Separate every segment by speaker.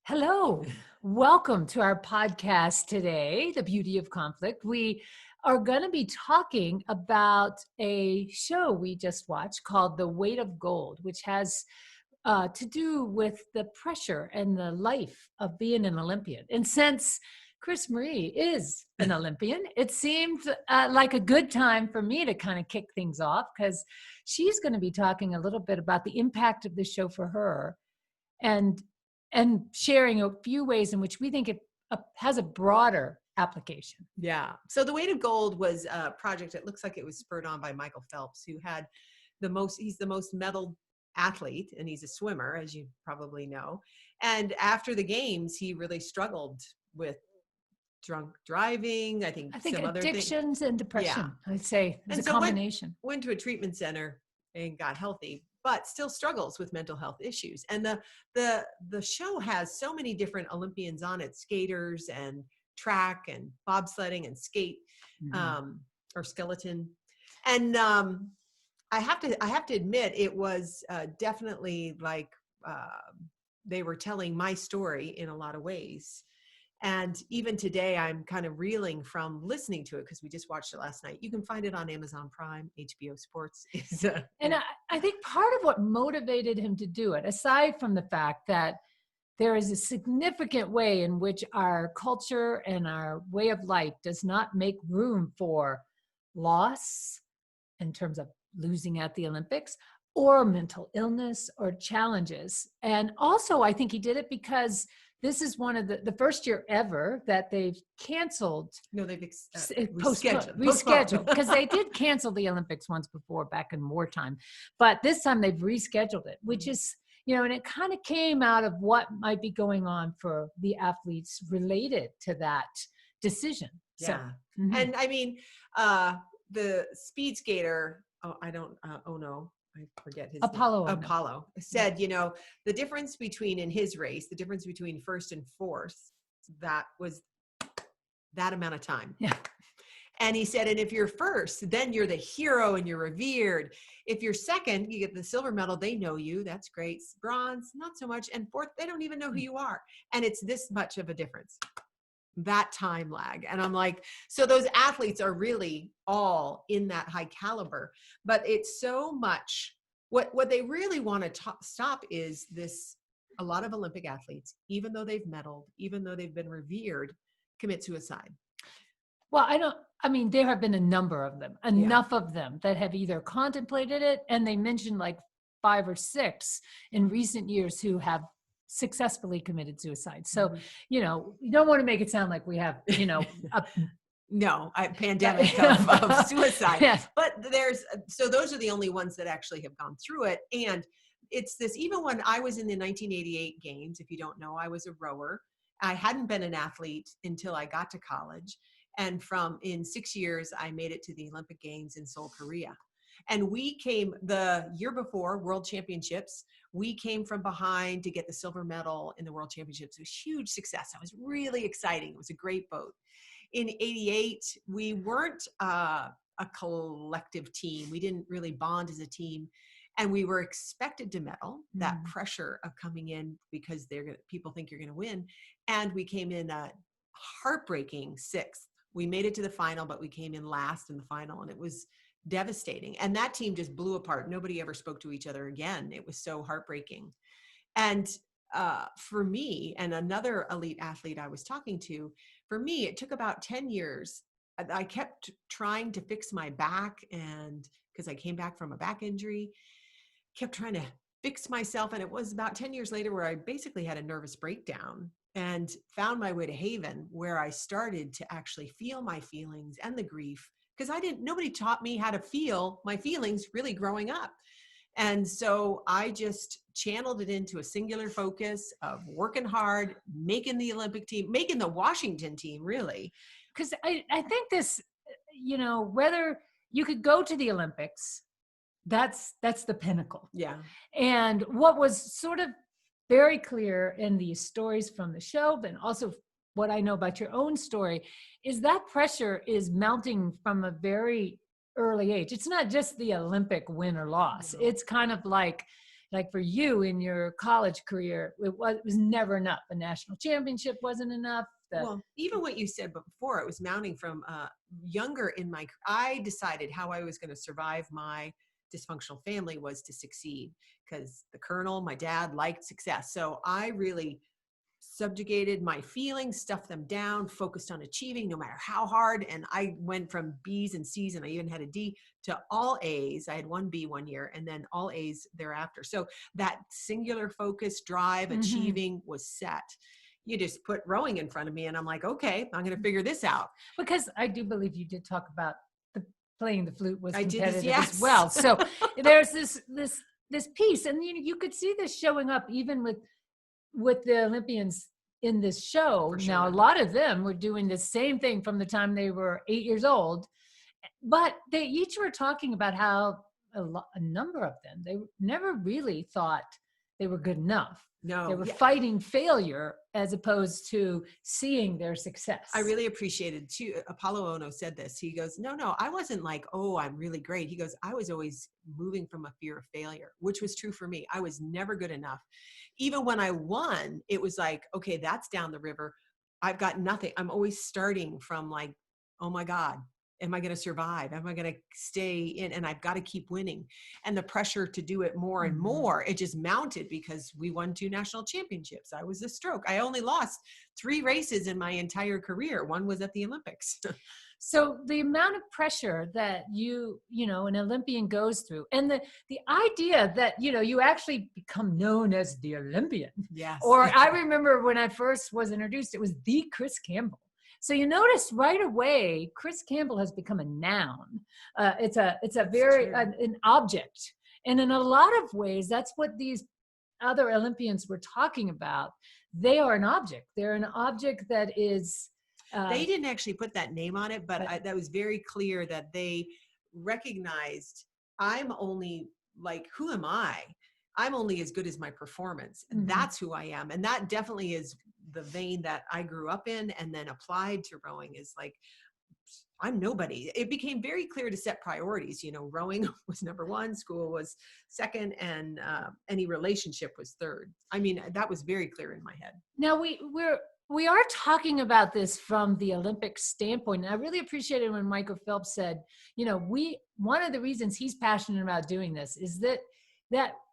Speaker 1: Hello, welcome to our podcast today, The Beauty of Conflict. We are going to be talking about a show we just watched called The Weight of Gold, which has to do with the pressure and the life of being an Olympian. And since CrisMarie is an Olympian, it seemed like a good time for me to kind of kick things off because she's going to be talking a little bit about the impact of the show for her and sharing a few ways in which we think it has a broader application.
Speaker 2: Yeah. So the Weight of Gold was a project. It looks like it was spurred on by Michael Phelps, who had he's the most medaled athlete, and he's a swimmer, as you probably know. And after the games, he really struggled with drunk driving. I think some other
Speaker 1: addictions and depression,
Speaker 2: yeah.
Speaker 1: I'd say it's a combination.
Speaker 2: Went to a treatment center and got healthy, but still struggles with mental health issues. And the show has so many different Olympians on it, skaters and track and bobsledding and skate, or skeleton. And I have to admit, it was definitely like they were telling my story in a lot of ways. And even today, I'm kind of reeling from listening to it because we just watched it last night. You can find it on Amazon Prime. HBO Sports is.
Speaker 1: And I think part of what motivated him to do it, aside from the fact that there is a significant way in which our culture and our way of life does not make room for loss in terms of losing at the Olympics or mental illness or challenges. And also, I think he did it because this is one of the first year ever that they've canceled.
Speaker 2: No, they've
Speaker 1: rescheduled because they did cancel the Olympics once before back in wartime, but this time they've rescheduled it, which is, and it kind of came out of what might be going on for the athletes related to that decision.
Speaker 2: Yeah.
Speaker 1: So,
Speaker 2: And I mean, the speed skater, I forget his
Speaker 1: Apollo.
Speaker 2: name. Apollo said, the difference between in his race, the difference between first and fourth, that was that amount of time.
Speaker 1: Yeah.
Speaker 2: And he said, and if you're first, then you're the hero and you're revered. If you're second, you get the silver medal. They know you. That's great. Bronze, not so much. And fourth, they don't even know who you are. And it's this much of a difference. That time lag. And I'm like, so those athletes are really all in that high caliber, but it's so much what they really want to stop is this. A lot of Olympic athletes, even though they've medaled, even though they've been revered, commit suicide.
Speaker 1: Well, there have been a number of them, enough of them that have either contemplated it, and they mentioned like 5 or 6 in recent years who have successfully committed suicide. So, you don't want to make it sound like we have,
Speaker 2: a pandemic of suicide.
Speaker 1: Yes.
Speaker 2: But those are the only ones that actually have gone through it. And it's this, even when I was in the 1988 games, if you don't know, I was a rower. I hadn't been an athlete until I got to college. And in 6 years, I made it to the Olympic Games in Seoul, Korea. And we came the year before World Championships. We came from behind to get the silver medal in the World Championships. It was huge success. It was really exciting. It was a great boat. In 88, we weren't a collective team. We didn't really bond as a team. And we were expected to medal, that pressure of coming in because people think you're going to win. And we came in a heartbreaking 6th. We made it to the final, but we came in last in the final, and it was devastating. And that team just blew apart. Nobody ever spoke to each other again. It was so heartbreaking. And for me and another elite athlete I was talking to, for me, it took about 10 years. I kept trying to fix my back, and because I came back from a back injury, kept trying to fix myself. And it was about 10 years later where I basically had a nervous breakdown and found my way to Haven, where I started to actually feel my feelings and the grief, because nobody taught me how to feel my feelings really growing up. And so I just channeled it into a singular focus of working hard, making the Olympic team, making the Washington team, really.
Speaker 1: Because I think this, whether you could go to the Olympics, that's the pinnacle.
Speaker 2: Yeah.
Speaker 1: And what was sort of very clear in the stories from the show, but also what I know about your own story, is that pressure is mounting from a very early age. It's not just the Olympic win or loss. It's kind of like, like for you in your college career, it was never enough. A national championship wasn't enough.
Speaker 2: Well, even what you said before, it was mounting from younger in my, I decided how I was going to survive my dysfunctional family was to succeed, because the colonel, my dad, liked success. So I really subjugated my feelings, stuffed them down, focused on achieving no matter how hard. And I went from B's and C's, and I even had a D, to all A's. I had one B one year and then all A's thereafter. So that singular focus, drive, achieving was set. You just put rowing in front of me and I'm like, okay, I'm going to figure this out.
Speaker 1: Because I do believe you did talk about playing the flute was competitive
Speaker 2: yes.
Speaker 1: as well. So there's this piece, and you could see this showing up even with the Olympians in this show.
Speaker 2: For sure.
Speaker 1: Now, a lot of them were doing the same thing from the time they were 8 years old, but they each were talking about how a number of them, they never really thought they were good enough.
Speaker 2: No,
Speaker 1: they were fighting failure as opposed to seeing their success.
Speaker 2: I really appreciated too. Apollo Ono said this. He goes, no, I wasn't like, oh, I'm really great. He goes, I was always moving from a fear of failure, which was true for me. I was never good enough. Even when I won, it was like, okay, that's down the river. I've got nothing. I'm always starting from like, oh my God, am I going to survive? Am I going to stay in? And I've got to keep winning. And the pressure to do it more and more, it just mounted because we won 2 national championships. I was a stroke. I only lost 3 races in my entire career. One was at the Olympics.
Speaker 1: So the amount of pressure that an Olympian goes through, and the idea that, you actually become known as the Olympian.
Speaker 2: Yes.
Speaker 1: Or I remember when I first was introduced, it was the Chris Campbell. So you notice right away, Chris Campbell has become a noun. It's a very an object, and in a lot of ways, that's what these other Olympians were talking about. They are an object. They're an object that is.
Speaker 2: They didn't actually put that name on it, but that was very clear that they recognized I'm only like, who am I? I'm only as good as my performance. And that's who I am. And that definitely is the vein that I grew up in and then applied to rowing, is like, I'm nobody. It became very clear to set priorities. Rowing was number 1, school was second, and any relationship was third. I mean, that was very clear in my head.
Speaker 1: Now we are talking about this from the Olympic standpoint. And I really appreciated when Michael Phelps said, one of the reasons he's passionate about doing this is that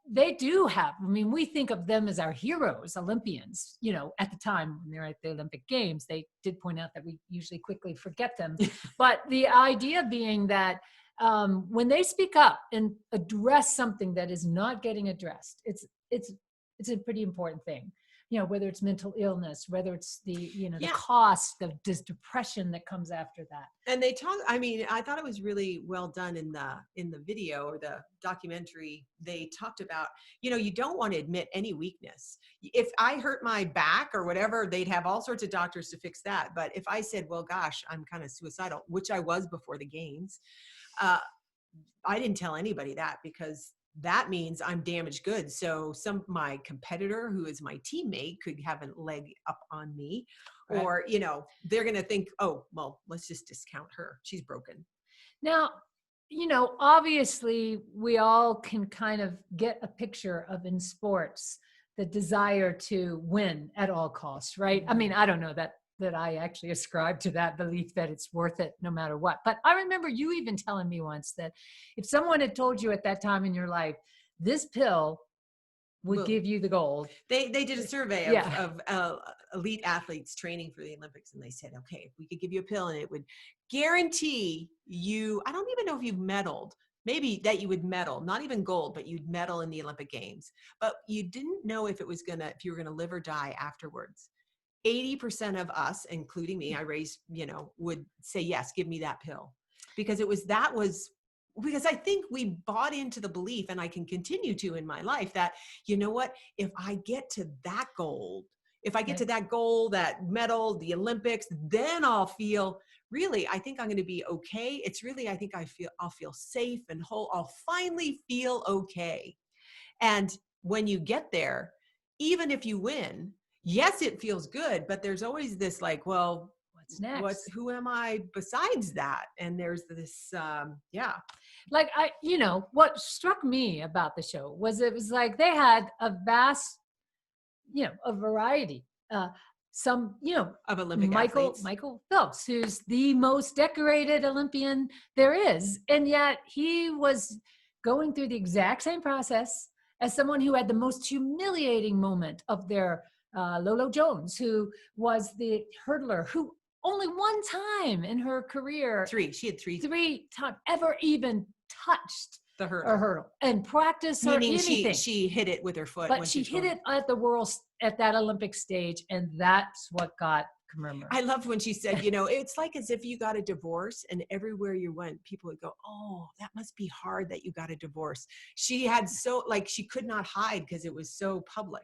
Speaker 1: they do have, we think of them as our heroes, Olympians, at the time when they're at the Olympic Games. They did point out that we usually quickly forget them. But the idea being that when they speak up and address something that is not getting addressed, it's a pretty important thing. Whether it's mental illness, whether it's the cost of this depression that comes after that.
Speaker 2: And they talk, I thought it was really well done in the video or the documentary. They talked about, you don't want to admit any weakness. If I hurt my back or whatever, they'd have all sorts of doctors to fix that. But if I said, well, gosh, I'm kind of suicidal, which I was before the games, I didn't tell anybody that, because that means I'm damaged goods. So my competitor, who is my teammate, could have a leg up on me, or, they're going to think, oh, well, let's just discount her. She's broken.
Speaker 1: Now, obviously we all can kind of get a picture of, in sports, the desire to win at all costs, right? I don't know that I actually ascribe to that belief that it's worth it no matter what. But I remember you even telling me once that if someone had told you at that time in your life, this pill would give you the gold. They
Speaker 2: did a survey of elite athletes training for the Olympics. And they said, okay, if we could give you a pill and it would guarantee you, I don't even know if you've medaled, maybe that you would medal, not even gold, but you'd medal in the Olympic Games. But you didn't know if you were going to live or die afterwards. 80% of us, including me, I raised, would say, yes, give me that pill. Because because I think we bought into the belief, and I can continue to in my life, that, what, if I get to that gold, that medal, the Olympics, then I'll feel, really, I think I'm going to be okay. It's really, I think I'll feel safe and whole. I'll finally feel okay. And when you get there, even if you win, yes, it feels good, but there's always this like, well,
Speaker 1: what's next?
Speaker 2: Who am I besides that? And there's this,
Speaker 1: Like what struck me about the show was it was like they had a vast, a variety. Some,
Speaker 2: of Olympic athletes.
Speaker 1: Michael Phelps, who's the most decorated Olympian there is. And yet he was going through the exact same process as someone who had the most humiliating moment of their Lolo Jones, who was the hurdler who only one time in her career,
Speaker 2: she had
Speaker 1: three times ever even touched
Speaker 2: the
Speaker 1: a
Speaker 2: hurdle.
Speaker 1: hurdle and practiced or
Speaker 2: Meaning
Speaker 1: anything.
Speaker 2: she hit it with her foot.
Speaker 1: But she hit it at the at that Olympic stage, and that's what got commemorated.
Speaker 2: I loved when she said, it's like as if you got a divorce and everywhere you went, people would go, oh, that must be hard that you got a divorce. She had she could not hide because it was so public.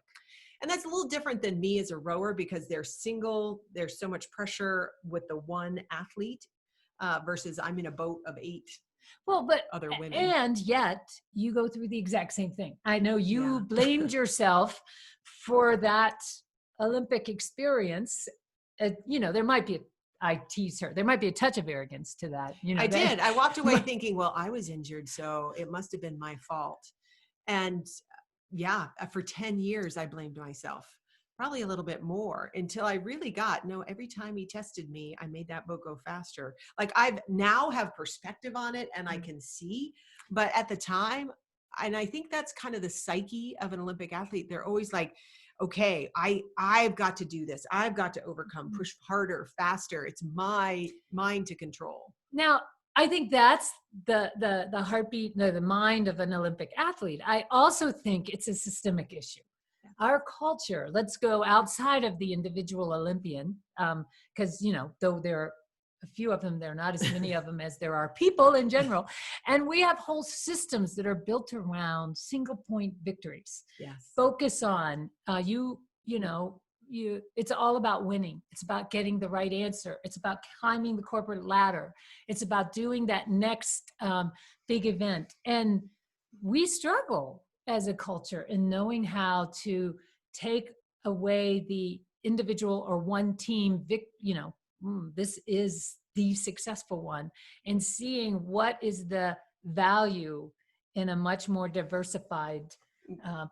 Speaker 2: And that's a little different than me as a rower because they're single. There's so much pressure with the one athlete versus I'm in a boat of 8 other women.
Speaker 1: And yet you go through the exact same thing. I know you blamed yourself for that Olympic experience. There might be, I tease her, there might be a touch of arrogance to that.
Speaker 2: I did. I walked away thinking, well, I was injured, so it must have been my fault. And for 10 years, I blamed myself. Probably a little bit more until I really every time he tested me, I made that boat go faster. Like I've now have perspective on it and I can see, but at the time, and I think that's kind of the psyche of an Olympic athlete. They're always like, okay, I've got to do this. I've got to overcome, push harder, faster. It's my mind to control.
Speaker 1: Now, I think that's the heartbeat, the mind of an Olympic athlete. I also think it's a systemic issue. Our culture, let's go outside of the individual Olympian, because, though there are a few of them, there are not as many of them as there are people in general. And we have whole systems that are built around single point victories.
Speaker 2: Yes.
Speaker 1: Focus on it's all about winning. It's about getting the right answer. It's about climbing the corporate ladder. It's about doing that next big event. And we struggle as a culture in knowing how to take away the individual or one team, this is the successful one, and seeing what is the value in a much more diversified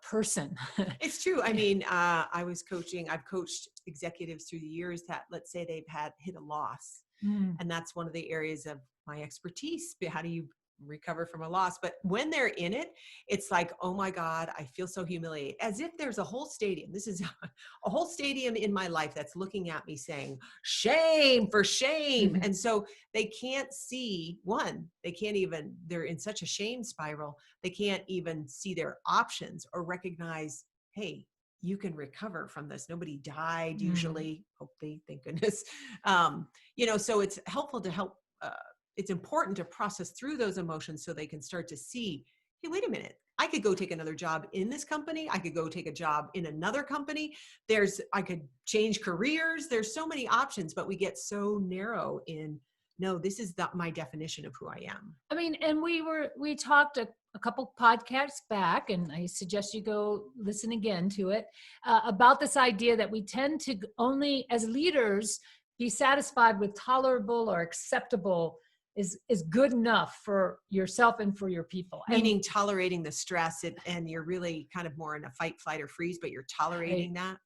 Speaker 1: person.
Speaker 2: It's true. I mean, I've coached executives through the years that, let's say they've hit a loss. And that's one of the areas of my expertise. How do you recover from a loss? But when they're in it, it's like, oh my God, I feel so humiliated. As if there's a whole stadium. This is a whole stadium in my life that's looking at me saying, shame for shame. And so they can't see, they're in such a shame spiral. They can't even see their options or recognize, hey, you can recover from this. Nobody died usually. Hopefully, thank goodness. So it's helpful to help, it's important to process through those emotions so they can start to see, hey, wait a minute, I could go take another job in this company. I could go take a job in another company. I could change careers. There's so many options, but we get so narrow in, no, this is my definition of who I am.
Speaker 1: I mean, and we talked a couple podcasts back, and I suggest you go listen again to it, about this idea that we tend to only, as leaders, be satisfied with tolerable or acceptable is good enough for yourself and for your people.
Speaker 2: Meaning tolerating the stress and you're really kind of more in a fight, flight, or freeze, but you're tolerating that.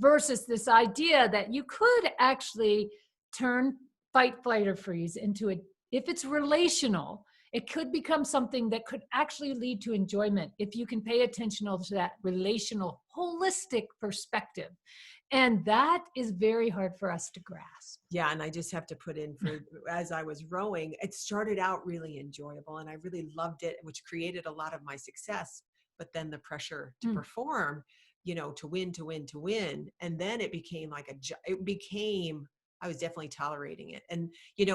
Speaker 1: Versus this idea that you could actually turn fight, flight, or freeze into if it's relational, it could become something that could actually lead to enjoyment if you can pay attention to that relational, holistic perspective. And that is very hard for us to grasp.
Speaker 2: Yeah. And I just have to put in as I was rowing, it started out really enjoyable and I really loved it, which created a lot of my success. But then the pressure to perform, to win. And then it became I was definitely tolerating it. And,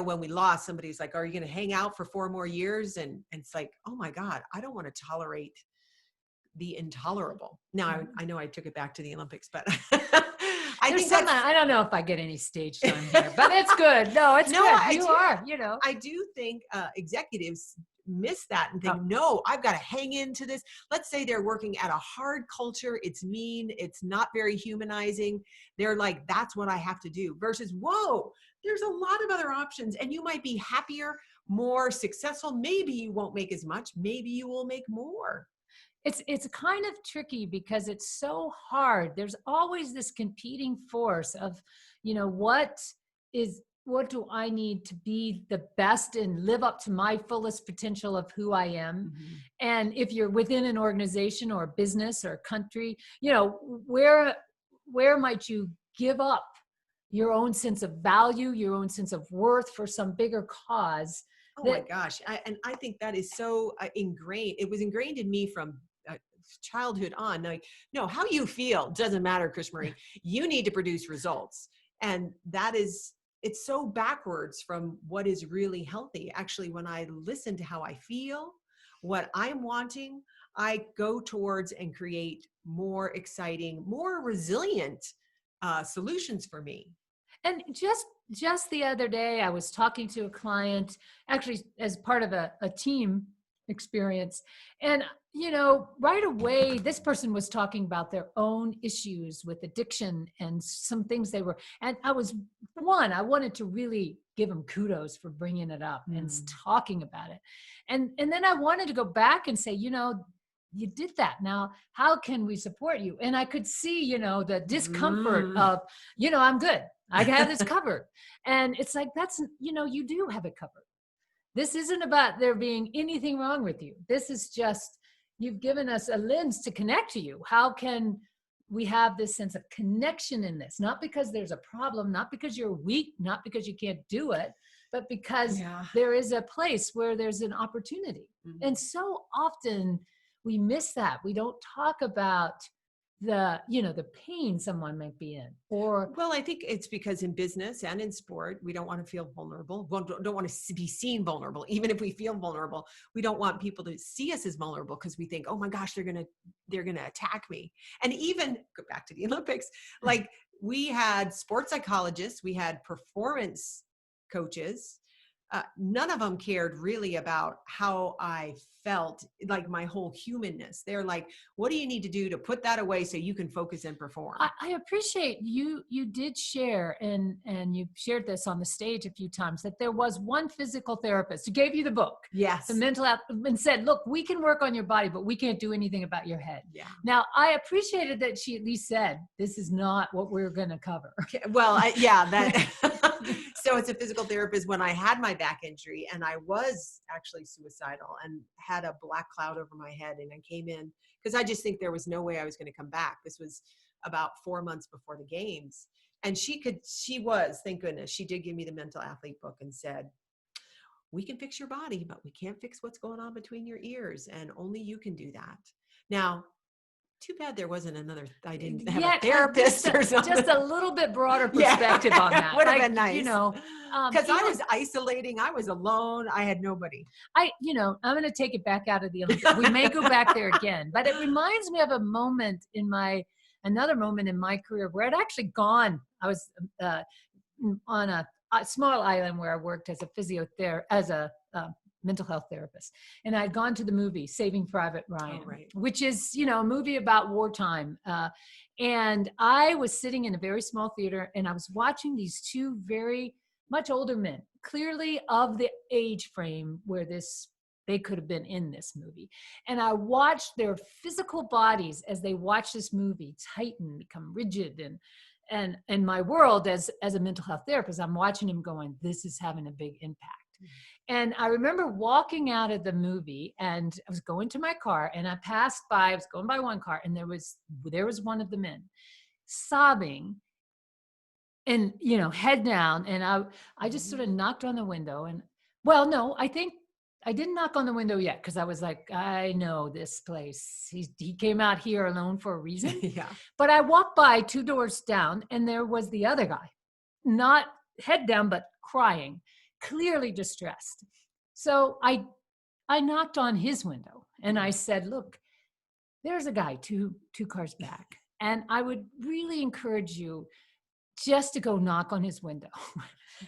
Speaker 2: when we lost, somebody's like, are you going to hang out for 4 more years? And it's like, oh my God, I don't want to tolerate the intolerable. Now, I know I took it back to the Olympics, but
Speaker 1: I don't know if I get any stage time here, but it's good. No, it's good. I do think executives
Speaker 2: miss that and think, no, I've got to hang into this. Let's say they're working at a hard culture. It's mean. It's not very humanizing. They're like, that's what I have to do versus, whoa, there's a lot of other options and you might be happier, more successful. Maybe you won't make as much. Maybe you will make more.
Speaker 1: It's kind of tricky because it's so hard. There's always this competing force of, what do I need to be the best and live up to my fullest potential of who I am?
Speaker 2: Mm-hmm.
Speaker 1: And if you're within an organization or a business or a country, where might you give up your own sense of value, your own sense of worth for some bigger cause?
Speaker 2: Oh my gosh. And I think that is so ingrained. It was ingrained in me from childhood on. Like, no, how you feel doesn't matter, CrisMarie. You need to produce results. And it's so backwards from what is really healthy. Actually, when I listen to how I feel, what I'm wanting, I go towards and create more exciting, more resilient solutions for me.
Speaker 1: And just the other day, I was talking to a client, actually as part of a team experience. And, right away, this person was talking about their own issues with addiction and some things and I wanted to really give them kudos for bringing it up and talking about it. And then I wanted to go back and say, you did that. Now, how can we support you? And I could see, the discomfort of, I'm good. I have this covered. And it's like, you do have it covered. This isn't about there being anything wrong with you. This is just, you've given us a lens to connect to you. How can we have this sense of connection in this? Not because there's a problem, not because you're weak, not because you can't do it, but because there is a place where there's an opportunity. Mm-hmm. And so often we miss that. We don't talk about the pain someone might be in.
Speaker 2: Well, I think it's because in business and in sport, we don't want to feel vulnerable. We don't want to be seen vulnerable. Even if we feel vulnerable, we don't want people to see us as vulnerable because we think, oh my gosh, they're going to attack me. And even go back to the Olympics, like we had sports psychologists, we had performance coaches. None of them cared really about how I felt, like my whole humanness. They're like, what do you need to do to put that away so you can focus and perform?
Speaker 1: I appreciate you did share, and you shared this on the stage a few times, that there was one physical therapist who gave you the book.
Speaker 2: Yes.
Speaker 1: The mental health, and said, look, we can work on your body, but we can't do anything about your head.
Speaker 2: Yeah.
Speaker 1: Now, I appreciated that she at least said, this is not what we're going to cover.
Speaker 2: Okay. Well, so it's a physical therapist. When I had my back injury and I was actually suicidal and had a black cloud over my head, and I came in because I just think there was no way I was going to come back. This was about 4 months before the games. And thank goodness, she did give me the mental athlete book and said, we can fix your body, but we can't fix what's going on between your ears. And only you can do that. Now, too bad there wasn't I didn't have a therapist or something.
Speaker 1: Just a little bit broader perspective on that.
Speaker 2: Would have been nice.
Speaker 1: Because
Speaker 2: I was isolating. I was alone. I had nobody.
Speaker 1: I'm going to take it back out of the Olympics. We may go back there again, but it reminds me of another moment in my career where I'd actually gone. I was on a small island where I worked as a mental health therapist. And I'd gone to the movie Saving Private Ryan, which is, a movie about wartime. And I was sitting in a very small theater and I was watching these two very much older men, clearly of the age frame where they could have been in this movie. And I watched their physical bodies as they watched this movie tighten, become rigid. And in my world as a mental health therapist, I'm watching him going, this is having a big impact. And I remember walking out of the movie and I was going to my car and I was going by one car and there was one of the men sobbing and, head down. And I just sort of knocked on the window no, I think I didn't knock on the window yet. Cause I was like, I know this place. He came out here alone for a reason.
Speaker 2: Yeah.
Speaker 1: But I walked by 2 doors down and there was the other guy, not head down, but crying, clearly distressed. So I knocked on his window and I said, look, there's a guy two cars back. And I would really encourage you just to go knock on his window.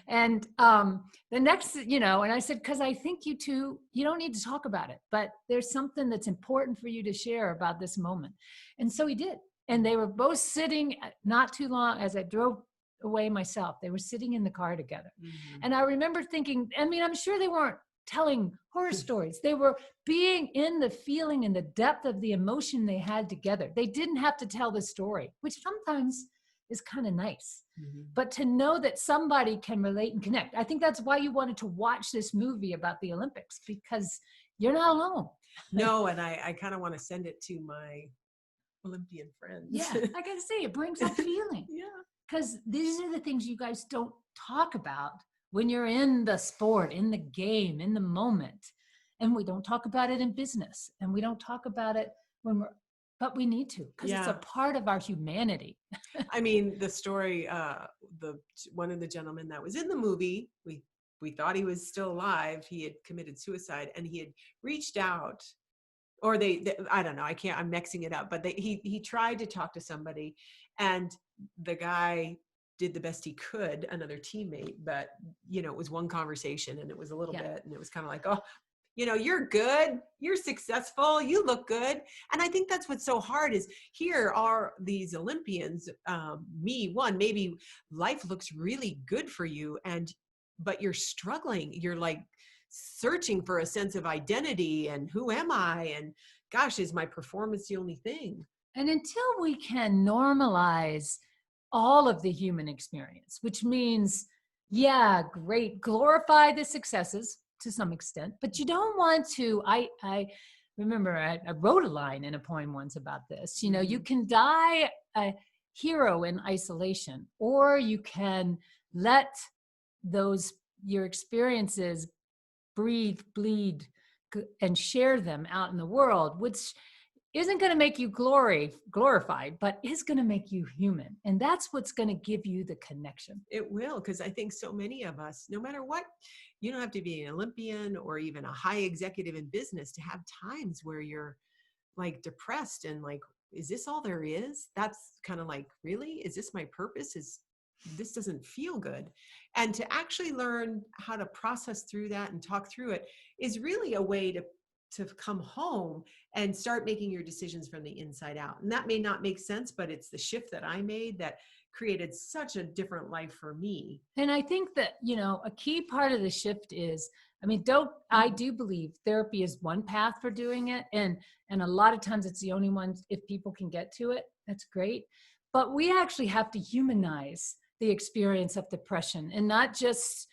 Speaker 1: And the next, and I said, because I think you two, you don't need to talk about it, but there's something that's important for you to share about this moment. And so he did. And they were both sitting not too long as I drove away myself. They were sitting in the car together.
Speaker 2: Mm-hmm.
Speaker 1: And I remember thinking, I'm sure they weren't telling horror stories. They were being in the feeling and the depth of the emotion they had together. They didn't have to tell the story, which sometimes is kind of nice.
Speaker 2: Mm-hmm.
Speaker 1: But to know that somebody can relate and connect. I think that's why you wanted to watch this movie about the Olympics, because you're not alone.
Speaker 2: No, and I kind of want to send it to my Olympian friends.
Speaker 1: Yeah, I gotta say, it brings up feeling.
Speaker 2: Yeah.
Speaker 1: Because these are the things you guys don't talk about when you're in the sport, in the game, in the moment. And we don't talk about it in business. And we don't talk about it but we need to, because it's a part of our humanity.
Speaker 2: I mean, the story, one of the gentlemen that was in the movie, we thought he was still alive. He had committed suicide, and he had reached out, or they I don't know, I'm mixing it up, but he tried to talk to somebody, and the guy did the best he could, another teammate, but it was one conversation, and it was a little bit, and it was kind of like, oh, you're good, you're successful, you look good. And I think that's what's so hard is here are these Olympians, maybe life looks really good for you, but you're struggling. You're like searching for a sense of identity and who am I? And gosh, is my performance the only thing?
Speaker 1: And until we can normalize all of the human experience, which means, great, glorify the successes to some extent, but you don't want to, I remember I wrote a line in a poem once about this, you can die a hero in isolation, or you can let your experiences breathe, bleed, and share them out in the world, which isn't going to make you glorified, but is going to make you human. And that's what's going to give you the connection.
Speaker 2: It will, because I think so many of us, no matter what, you don't have to be an Olympian or even a high executive in business to have times where you're like depressed and like, is this all there is? That's kind of like, really? Is this my purpose? This doesn't feel good. And to actually learn how to process through that and talk through it is really a way to come home and start making your decisions from the inside out. And that may not make sense, but it's the shift that I made that created such a different life for me.
Speaker 1: And I think that, a key part of the shift is, I do believe therapy is one path for doing it. And a lot of times it's the only one, if people can get to it, that's great. But we actually have to humanize the experience of depression and not just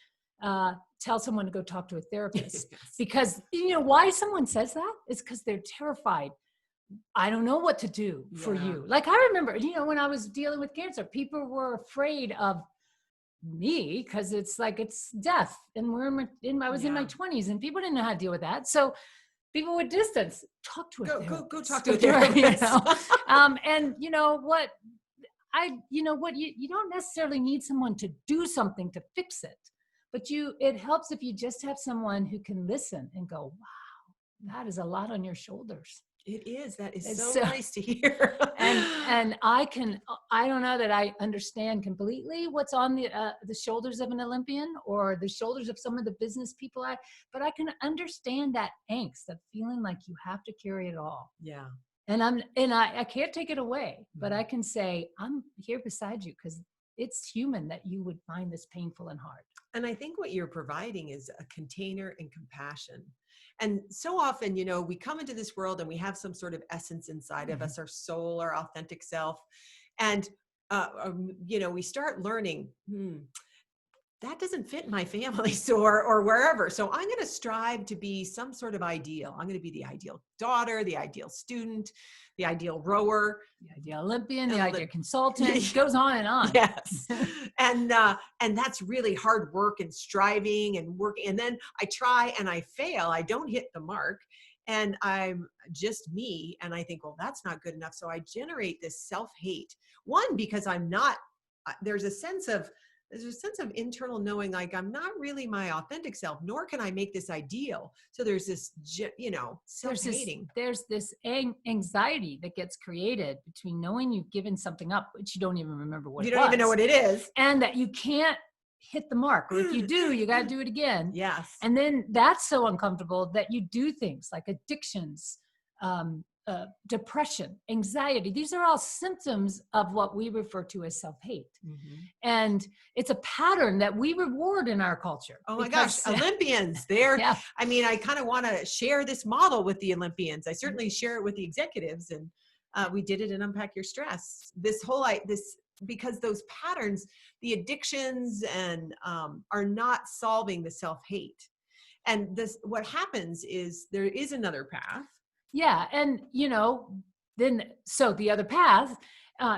Speaker 1: tell someone to go talk to a therapist.
Speaker 2: Yes.
Speaker 1: Because, why someone says that is because they're terrified. I don't know what to do for you. Like I remember, when I was dealing with cancer, people were afraid of me because it's death. And I was in my 20s and people didn't know how to deal with that. So people would distance, talk to a therapist.
Speaker 2: Go talk to a therapist.
Speaker 1: And you don't necessarily need someone to do something to fix it. But it helps if you just have someone who can listen and go, wow, that is a lot on your shoulders.
Speaker 2: It is. That is so nice to hear.
Speaker 1: and I don't know that I understand completely what's on the shoulders of an Olympian or the shoulders of some of the business people, but I can understand that angst, that feeling like you have to carry it all.
Speaker 2: Yeah.
Speaker 1: And I can't take it away, but I can say, I'm here beside you because it's human that you would find this painful and hard.
Speaker 2: And I think what you're providing is a container and compassion. And so often, we come into this world and we have some sort of essence inside of us, our soul, our authentic self. And, we start learning, that doesn't fit my family or wherever. So I'm going to strive to be some sort of ideal. I'm going to be the ideal daughter, the ideal student, the ideal rower,
Speaker 1: the ideal Olympian, the ideal consultant. It goes on and on.
Speaker 2: Yes. And that's really hard work and striving and working. And then I try and I fail. I don't hit the mark and I'm just me. And I think, well, that's not good enough. So I generate this self-hate. One, because I'm not, there's a sense of there's a sense of internal knowing, like I'm not really my authentic self, nor can I make this ideal. So there's this, self-hating.
Speaker 1: There's this anxiety that gets created between knowing you've given something up, which you don't even remember what
Speaker 2: You
Speaker 1: it
Speaker 2: don't even know
Speaker 1: was,
Speaker 2: what it is.
Speaker 1: and that you can't hit the mark, or if you do, you got to do it again.
Speaker 2: Yes.
Speaker 1: And then that's so uncomfortable that you do things like addictions, depression, anxiety. These are all symptoms of what we refer to as self-hate. And it's a pattern that we reward in our culture.
Speaker 2: Oh my gosh, Olympians, I kind of want to share this model with the Olympians. I certainly share it with the executives, and we did it in Unpack Your Stress. Because those patterns, the addictions, and are not solving the self-hate. And what happens is there is another path.
Speaker 1: Yeah. And, so the other path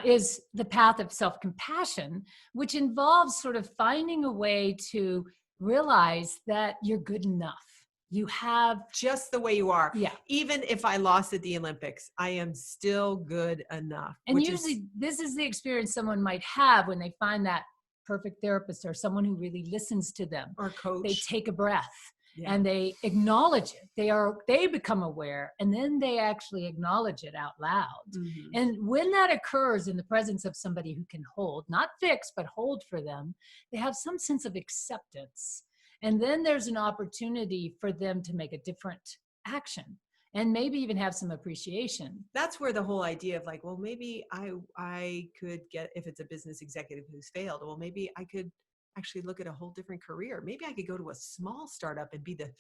Speaker 1: is the path of self-compassion, which involves sort of finding a way to realize that you're good enough. You have
Speaker 2: just the way you are.
Speaker 1: Yeah.
Speaker 2: Even if I lost at the Olympics, I am still good enough.
Speaker 1: And usually this is the experience someone might have when they find that perfect therapist or someone who really listens to them.
Speaker 2: Or coach.
Speaker 1: They take a breath. Yeah. And they acknowledge it. They become aware, and then they actually acknowledge it out loud. And when that occurs in the presence of somebody who can hold, not fix, but hold for them, they have some sense of acceptance. And then there's an opportunity for them to make a different action and maybe even have some appreciation.
Speaker 2: That's where the whole idea of like, well, maybe I could get, if it's a business executive who's failed, well, maybe I could actually look at a whole different career. Maybe I could go to a small startup and be the,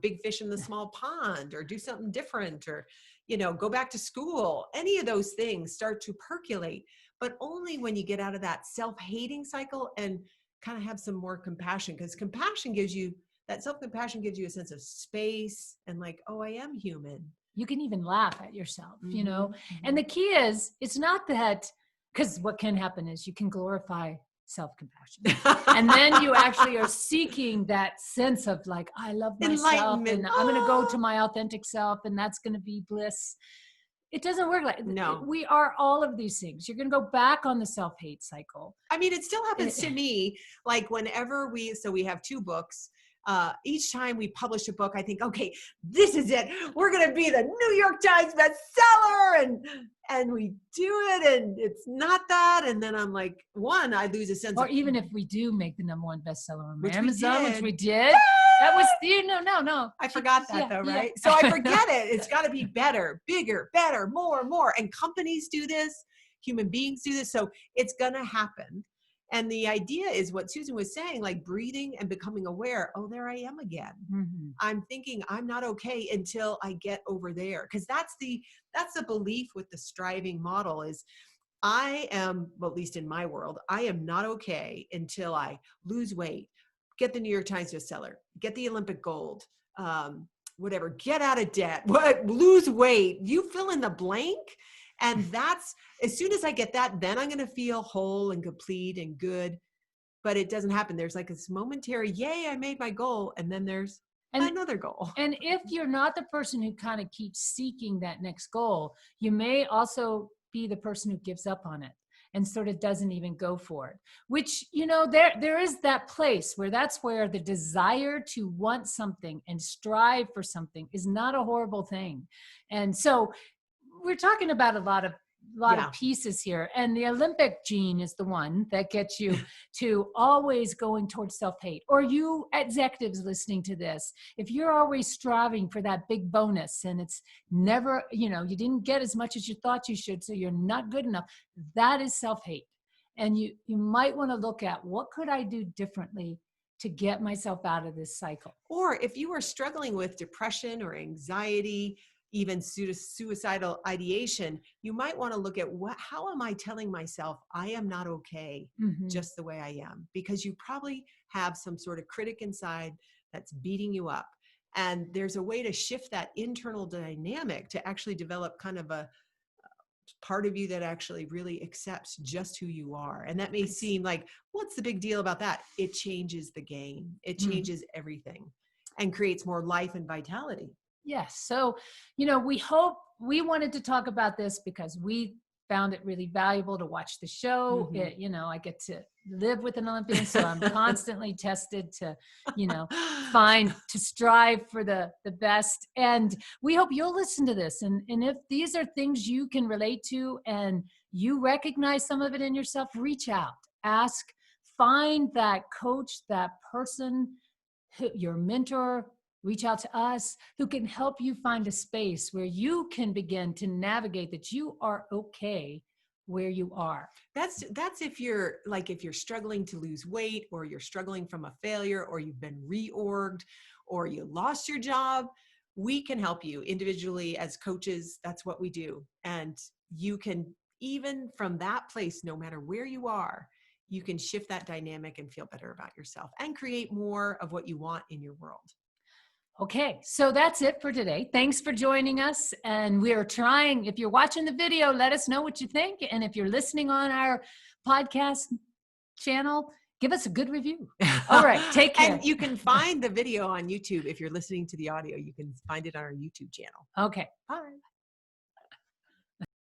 Speaker 2: big fish in the small pond, or do something different, or, go back to school. Any of those things start to percolate, but only when you get out of that self-hating cycle and kind of have some more compassion, because self-compassion gives you a sense of space and like, oh, I am human.
Speaker 1: You can even laugh at yourself, and the key is, it's not that, because what can happen is you can glorify self-compassion. And then you actually are seeking that sense of like, I love myself and I'm going to go to my authentic self and that's going to be bliss. It doesn't work like
Speaker 2: no.
Speaker 1: We are all of these things. You're going to go back on the self-hate cycle.
Speaker 2: I mean, it still happens to me. Like whenever we have 2 books, each time we publish a book, I think, okay, this is it. We're going to be the New York Times bestseller. And we do it, and it's not that. And then I'm like, I lose a sense
Speaker 1: or
Speaker 2: of.
Speaker 1: Or even if we do make the #1 bestseller on Amazon, which we did.
Speaker 2: Yay!
Speaker 1: That was, no.
Speaker 2: I forgot that though, right? Yeah. So I forget it. It's got to be better, bigger, better, more. And companies do this. Human beings do this. So it's going to happen. And the idea is what Susan was saying, like breathing and becoming aware. Oh, there I am again. I'm thinking I'm not okay until I get over there. Because that's the belief with the striving model is I am, well, at least in my world, I am not okay until I lose weight, get the New York Times bestseller, get the Olympic gold, whatever, get out of debt, lose weight. You fill in the blank. And that's, as soon as I get that, then I'm going to feel whole and complete and good. But it doesn't happen. There's like this momentary, yay, I made my goal. And then there's another goal.
Speaker 1: And if you're not the person who kind of keeps seeking that next goal, you may also be the person who gives up on it and sort of doesn't even go for it, which, there is that place where that's where the desire to want something and strive for something is not a horrible thing. And so we're talking about a lot of pieces here, and the Olympic gene is the one that gets you to always going towards self-hate. Or you executives listening to this, if you're always striving for that big bonus and it's never, you didn't get as much as you thought you should, so you're not good enough, that is self-hate. And you might want to look at, what could I do differently to get myself out of this cycle?
Speaker 2: Or if you are struggling with depression or anxiety, even suicidal ideation, you might want to look at how am I telling myself I am not okay just the way I am? Because you probably have some sort of critic inside that's beating you up. And there's a way to shift that internal dynamic to actually develop kind of a part of you that actually really accepts just who you are. And that may seem like, what's the big deal about that? It changes the game. It changes everything and creates more life and vitality.
Speaker 1: Yes. So, we wanted to talk about this because we found it really valuable to watch the show.
Speaker 2: Mhm.
Speaker 1: I get to live with an Olympian, so I'm constantly tested to, to strive for the best. And we hope you'll listen to this. And if these are things you can relate to and you recognize some of it in yourself, reach out, ask, find that coach, that person, your mentor, reach out to us who can help you find a space where you can begin to navigate that you are okay where you are.
Speaker 2: That's if you're struggling to lose weight, or you're struggling from a failure, or you've been reorged, or you lost your job. We can help you individually as coaches. That's what we do. And you can, even from that place, no matter where you are, you can shift that dynamic and feel better about yourself and create more of what you want in your world.
Speaker 1: Okay, so that's it for today. Thanks for joining us. And we are trying, if you're watching the video, let us know what you think. And if you're listening on our podcast channel, give us a good review. All right, take care.
Speaker 2: And you can find the video on YouTube. If you're listening to the audio, you can find it on our YouTube channel.
Speaker 1: Okay.
Speaker 2: Bye.